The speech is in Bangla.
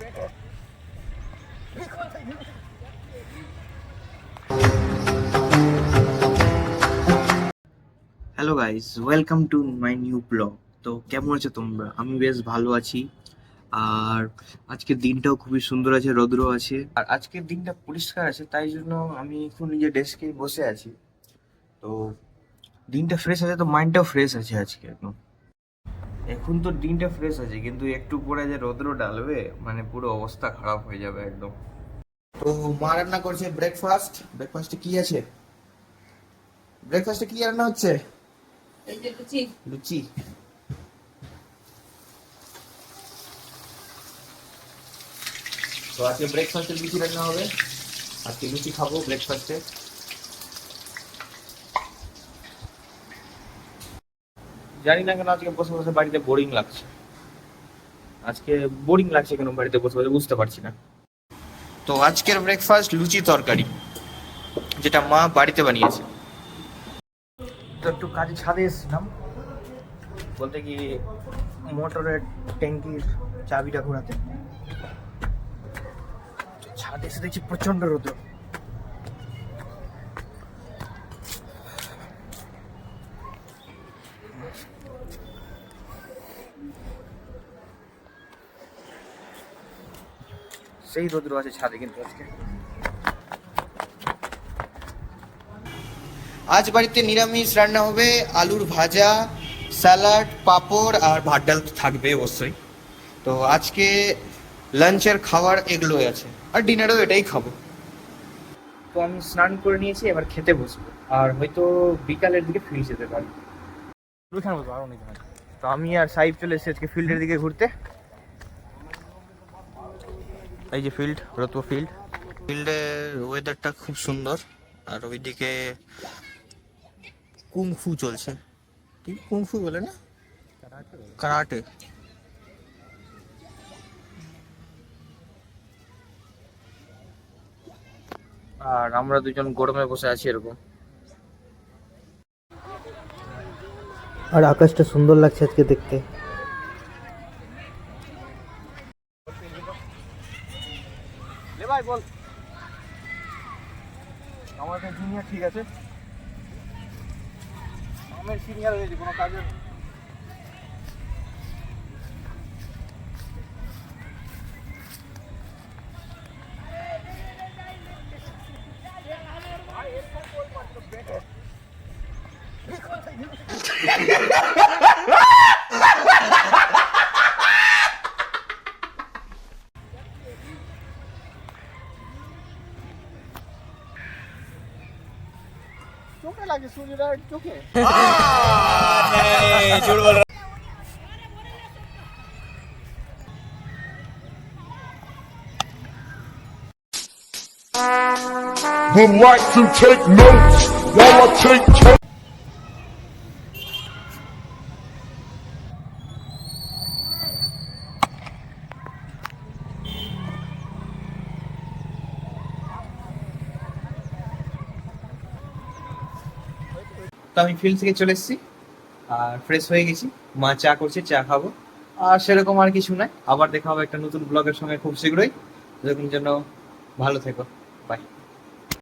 Hello guys, welcome to my new blog. তো কেমন আছো তোমরা? আমি বেশ ভালো আছি। আর আজকের দিনটাও খুবই সুন্দর আছে, রৌদ্র আছে, আর আজকের দিনটা পরিষ্কার আছে, তাই জন্য আমি এখন নিজের ডেস্কে বসে আছি। তো দিনটা ফ্রেশ আছে, তো মাইন্ডটাও ফ্রেশ আছে আজকে একদম। এখন তো দিনটা ফ্রেশ আছে, কিন্তু একটু পরে যে রৌদ্র ডালবে, মানে পুরো অবস্থা খারাপ হয়ে যাবে একদম। তো মা রান্না করছে ব্রেকফাস্টে কি আছে? ব্রেকফাস্টে কি রান্না হচ্ছে? এই যে লুচি। লুচি। তো আজকে ব্রেকফাস্টে লুচি রান্না হবে। আজকে লুচি খাবো ব্রেকফাস্টে। জানি না কেন আজকে বসে বসে বাড়িতে বোরিং লাগছে। আজকে বোরিং লাগছে কেন বাড়িতে বসে বসে বুঝতে পারছি না। তো আজকের ব্রেকফাস্ট লুচি তরকারি, যেটা মা বাড়িতে বানিয়েছে। তো একটু কাজে ছাদে এসেছিলাম, বলতে কি মোটরের ট্যাঙ্কির চাবিটা ঘোরাতে। ছাদে এসে দেখছি প্রচন্ড রোদ। সেই রোদ্র আছে ছাদে কিন্তু আজকে। আজ বাড়িতে নিরামিষ রান্না হবে, আলুর ভাজা, স্যালাড, পাঁপড় আর ভাত ডাল তো থাকবে অবশ্যই। তো আজকে লাঞ্চের খাবার এগুলোই আছে, আর ডিনারেও এটাই খাবো। তো আমি স্নান করে নিয়েছি, এবার খেতে বসবো। আর হয়তো বিকালের দিকে ফিল্ড যেতে পারি। তো আমি আর সাইব চলে এসেছি আজকে ফিল্ডের দিকে ঘুরতে। এই যে ফিল্ড, রতুয়া ফিল্ড। ফিল্ডের ওয়েদারটা খুব সুন্দর, আর ওইদিকে কুংফু চলছে। ঠিক কুংফু বলে না, কারাটে। আর আমরা দুজন গরমে বসে আছি এরকম। আর আকাশটা সুন্দর লাগছে আজকে দেখতে। ভাই বল, আমাদের জুনিয়র ঠিক আছে, আমার সিনিয়র হয়েছে কোনো কাজে। চোখে লাগে, সূর্যটা চোখে। Would like to take notes while I take তো আমি ফিল্ড থেকে চলে এসেছি আর ফ্রেশ হয়ে গেছি। মা চা করছে, চা খাবো। আর সেরকম আর কিছু নাই। আবার দেখা হবে একটা নতুন ব্লগের সঙ্গে খুব শীঘ্রই। ততক্ষণ জন্য ভালো থেকো, বাই।